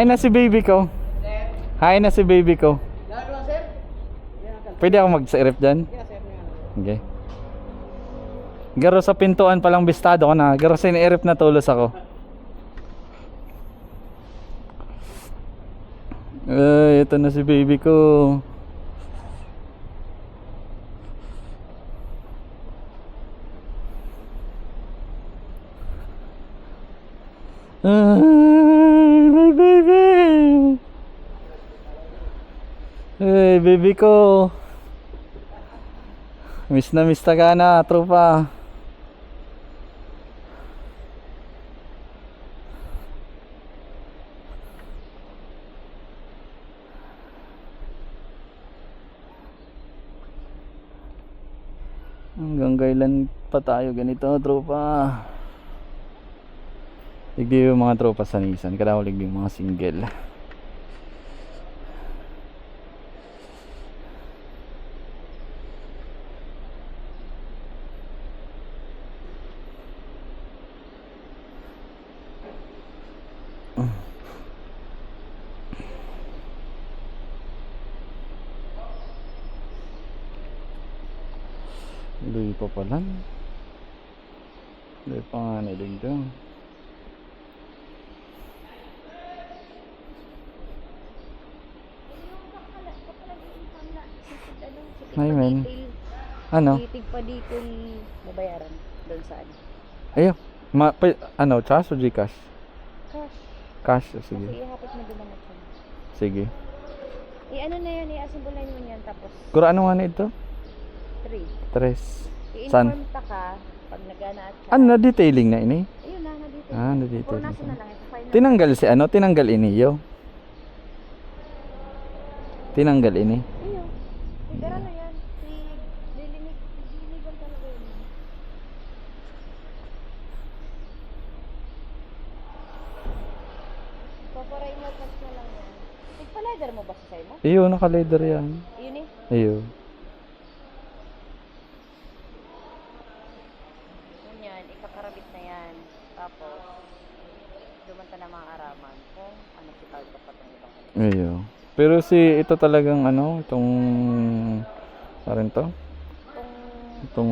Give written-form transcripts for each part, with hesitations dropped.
Hi na si baby ko. Hi na si baby ko. Pwede ako mag-serif dyan? Okay. Garo sa pintuan palang bistado ko na. Garo sa iniirip na tulos ako. Ay, ito na si baby ko. My baby. Hey, baby ko. Miss na ka na, tropa. Hanggang kailan pa tayo ganito, tropa? Ligdi yung mga tropa sa Nissan, kada ko ligdi yung mga single. Luy pa pala. Luy pa nga na din dyan. Ay men. Ano? Titig pa dito mabayaran doon sa ano. Ayo. Ano, cash o Gcash? Cash. Cash, sige. Kasi ihapit mo dumanat siya. Sige. Ano na yan, i-assemble mo yan tapos Kuro ano nga na ito? 3. 3. I-inform ta ka pag nagana at Ano na detailing na ini? ayun na dito. Na detailing. Nasa na lang ito. Final. Tinanggal si ano? Tinanggal iniyo. Tinanggal ini. Ayun. Pero ano yan? Lilinig talaga yun. Paparay mo pas na lang yan. Nagpa-leather mo ba sa sa'yo mo? Iyo, naka-leather yan. Yun eh. Iyo. Yan, ikakarabit na yan. Tapos, dumanta na mga araman kung ano si Talpa pa itong ibang Iyo. Pero ito talagang ano, itong to? Itong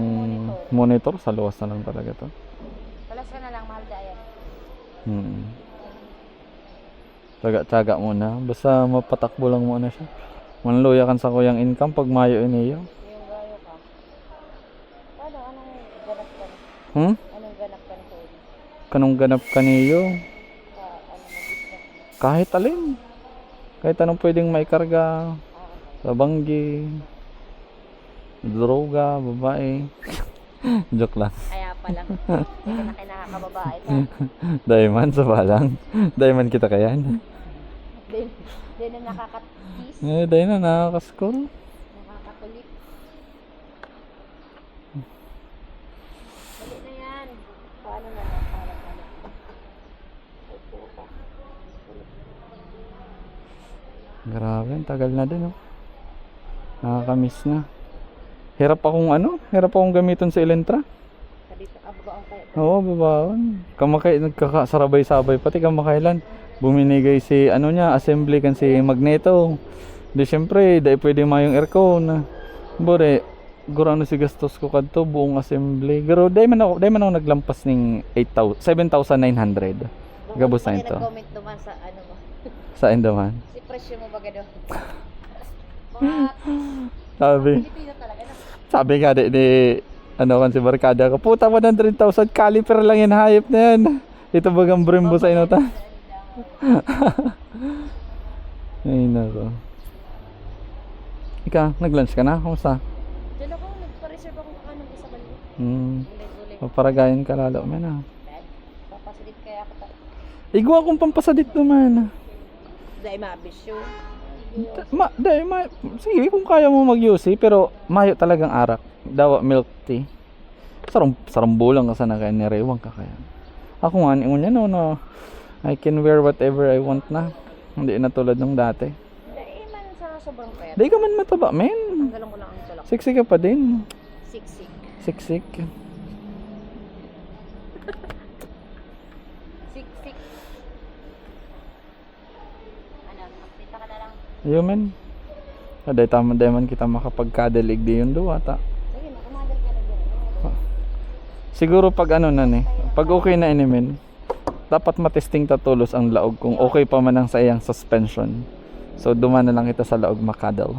monitor sa luwas na lang talaga to. Talas ka na lang, mahal dyan. Tsaga-tsaga muna. Basta mapatakbo lang muna siya. Manluya kan sa kuyang income pag mayo iniyo. Yung gayo ka. Paano? Anong ganap ka? Anong ganap ka sa ulo? Kanong ganap kaniyo? Sa ano na business? Kahit alin. Kahit anong pwedeng maikarga. Sa banggi. Droga, babae. Joke lang. Kaya pa lang. Hindi ka na kinakababae ka. Diamond sa balang. Diamond kita kayan. Hindi na nakakatis. Dahil na nakakascore. Nakakakulit. Dali na yan. Paano na lang? Paano na lang? Upo ka. Grabe, ang tagal na din, oh. Nakakamiss na. Hirap akong gamiton sa Elentra. Dito, babaon kayo. Oo, babaon. Nagkakasarabay-sabay, pati kamakailan. Buminigay si, assembly kan si Magneto. Di syempre, dahil pwede mayong aircon. Bore, guro si gastos ko kadto buong assembly. Guro, dahil man ako naglampas ng 7,900. Gabos na ito. Nag-comment naman sa ano mo. Sa Endaman. Si presyo mo ba gano'n? Sabi. Pilipino talaga na. Sabi nga kan si Barkada ko, puta 100,000 caliper lang yan, hayop na yan. Ito bagang Brembo sa inota. Ay nako. Ika, nag-lunch ka na? Kumusta? Diyan ako, nagpa-reserve ako ng kanong sa balik. Ulit-ulit. Paparagayan ka lalo man ah. Dad, papasalit kaya ako ta. Igwa akong pampasadit naman. Dahil mabisyo. Sige kung kaya mo mag-UC, pero mayo talagang arak. Dawa milk tea. Sarambulang ka sana kaya nirewang ka kaya. Ako nga, no, I can wear whatever I want na. Hindi na tulad nung dati. Dahil man sa sobrang pera. Di ka man mataba, men. Tanggalan ko lang ang tulak. Sexy ka pa din. Siksik. Siksik. Siksik. Ayun men. Aday tama man kita makapagkadalig di yun do ata. Sige na, kumadal ka na dyan. Siguro pag ano na ni, pag okay na ini men, dapat matesting tatulos ang laog kung okay pa man ang sa iyang suspension. So duman na lang kita sa laog makadal.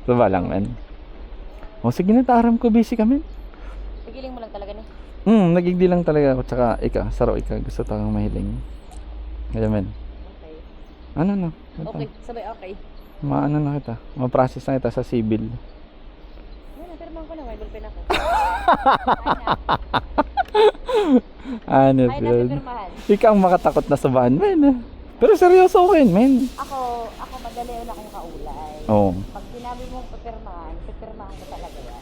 Diba lang men. O sige na, taaram ko busy kami. Pigiling mo lang talaga ni. Nagigdi lang talaga ako tsaka saro gusto tayong mahiling. Ayun men. Okay. Ano na? Okay, sabay okay. Maano na kita, ma-process na kita sa civil. Yan, napirmahan ko na, may ballpen ako. Ano Ay, yun? napipirmahan. Ikaw ang makatakot na sa van, men. Pero seryoso okay, men. Ako madali na akong kaulay. Oo. Pag sinabi mong pipirmahan ko talaga yan.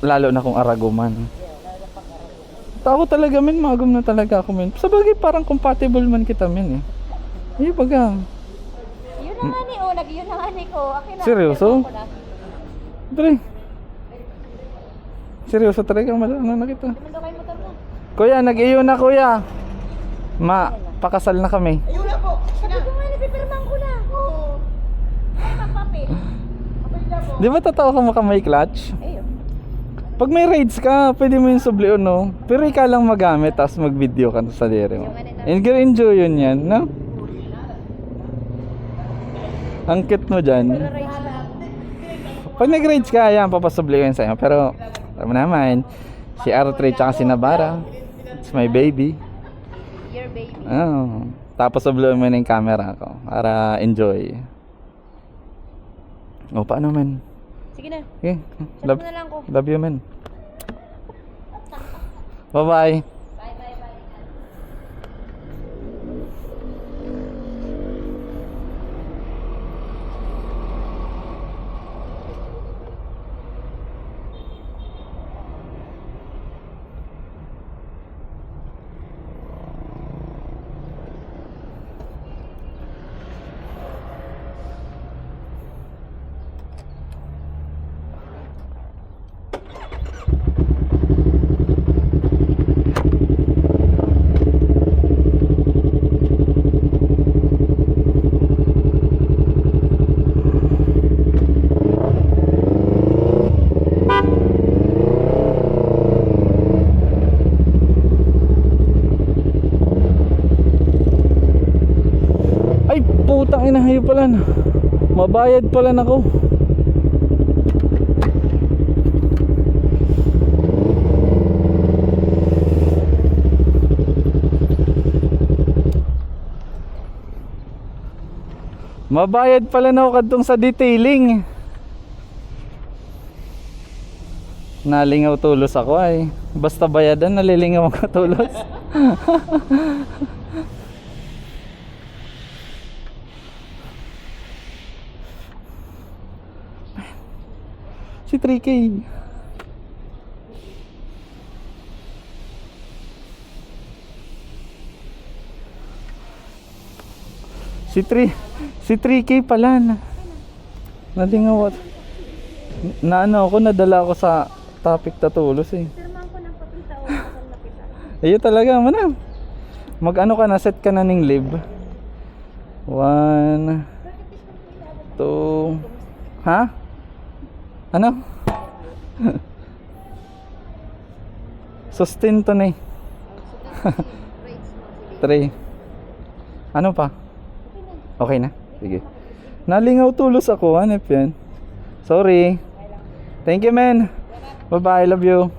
Lalo na kung araguman. Yeah, lalo na pag-araw. Ako talaga, men. Magum na talaga ako, men. Sa bagay, parang compatible man kita, men, eh. Baga. Yun na nga ni, yun na nga ni ko. Akin na, Seryoso? pirmahan ko na. Pre. Seryoso talaga, ano na kita. Di man daw kayo motor mo. Kuya, nag-iyo na, kuya. Pakasal na kami. Sabi ko nga, napipirmahan ko na. Oo. Ay, magpapi. Di ba totoo ka makamay clutch? Ayun. Pag may raids ka, pwede mo yung sublion, no? Pero ikaw lang magamit, tapos mag-video ka sa dere mo. Enjoy yun yan, no? Ang cute mo dyan. Pag nag-raids ka, yan, papasublion sa'yo. Pero, alam mo naman, si R3 tsaka si Nabara, it's my baby. Your baby. Oh. Tapos sublion mo na yung camera ko para enjoy. O, paano, man? Sige na. Okay. Chat mo na lang ko. Love you, man. Bye-bye. Bye, bye, bye. Ay, putang ina, hayo pala na. Mabayad pala na ako. Mabayad pala na ako kadtong sa detailing. Nalingaw tulos ako ay. Basta bayadan, nalilingaw ako tulos. Si 3K. Si 3K pala na. Nalingaw ako. Naano ako, nadala ako sa topic tatulos eh. Pirmahan ko ng papita o kasal na kita. Ayun talaga, mana. Mag-ano ka na, set ka na ng live. 1 2 Ha? Ano? Sustain to na eh. 3. Ano pa? Okay na? Sige. Nalingaw tulos ako, hanap yan. Sorry. Thank you, man. Bye-bye, love you.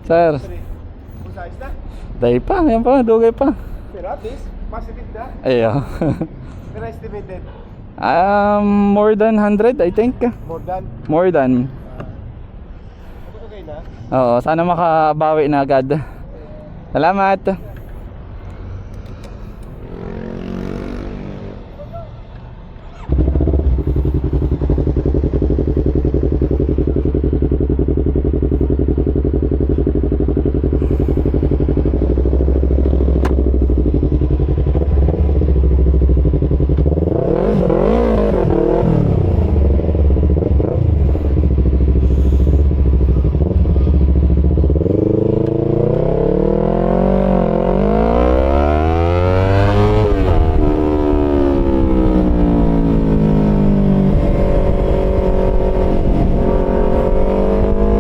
Sir. Dahil pa, yan pa, dugay pa. Pero at least, positive na. Ayo. Pero estimated, More than 100, I think. more than. More than. Okay na. Oo, sana makabawi na agad. Salamat.